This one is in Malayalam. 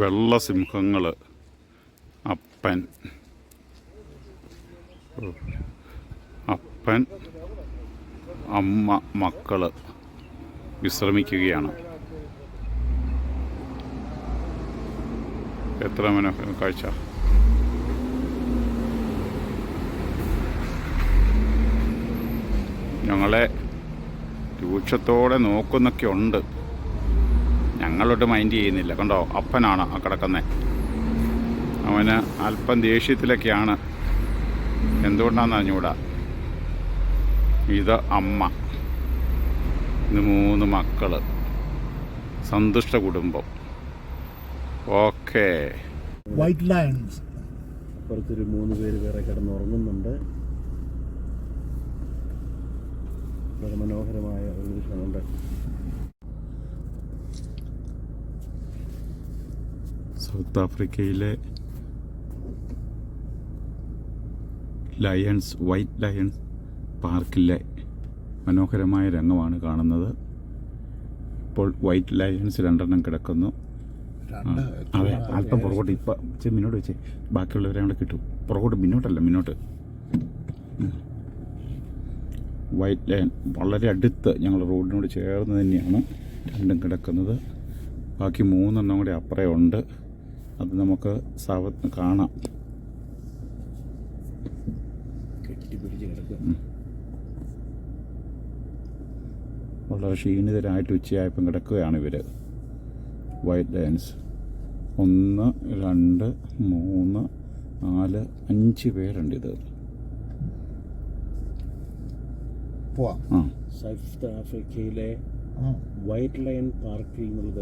വെള്ള സിംഹങ്ങൾ, അപ്പൻ അപ്പൻ അമ്മ മക്കൾ വിശ്രമിക്കുകയാണ്. എത്ര മനോഹര കാഴ്ച. ഞങ്ങളെ രൂക്ഷത്തോടെ നോക്കുന്നൊക്കെ ഉണ്ട്. ഞങ്ങളോട്ട് മൈൻഡ് ചെയ്യുന്നില്ല. കണ്ടോ, അപ്പനാണ് ആ കിടക്കുന്നത്. അവന് അല്പം ദേഷ്യത്തിലൊക്കെയാണ്. എന്തുകൊണ്ടാണെന്ന് അറിഞ്ഞൂടാ. ഇത് അമ്മ, ഇത് 3 മക്കൾ, സന്തുഷ്ട കുടുംബം. ഓക്കെ. White lions. അപ്പുറത്തൊരു 3 പേര് വേറെ കിടന്നുറങ്ങുന്നുണ്ട്. വളരെ മനോഹരമായ ഒരു ദൃശ്യമുണ്ട്. സൗത്ത് ആഫ്രിക്കയിലെ ലയൺസ്, വൈറ്റ് ലയൺസ് പാർക്കിലെ മനോഹരമായ രംഗമാണ് കാണുന്നത്. ഇപ്പോൾ വൈറ്റ് ലയൺസ് 2 കിടക്കുന്നു. അതെ, അല്പം പുറകോട്ട്. ഇപ്പം മുന്നോട്ട് വെച്ചേ, ബാക്കിയുള്ളവരെ അവിടെ കിട്ടും. പുറകോട്ട്, മുന്നോട്ട്. വൈറ്റ് ലയൺ വളരെ അടുത്ത്, ഞങ്ങൾ റോഡിനോട് ചേർന്ന് തന്നെയാണ് 2 കിടക്കുന്നത്. ബാക്കി 3 കൂടി അപ്പുറേ ഉണ്ട്. അത് നമുക്ക് കാണാം. വളരെ ക്ഷീണിതരായിട്ട് ഉച്ചയായപ്പം കിടക്കുകയാണ് ഇവർ, വൈറ്റ് ലയൺസ്. 1, 2, 3, 4, 5 പേരുണ്ട്. ഇത് സൗത്ത് ആഫ്രിക്കയിലെ വൈറ്റ് ലയൺ പാർക്കിൽ നിന്നുള്ള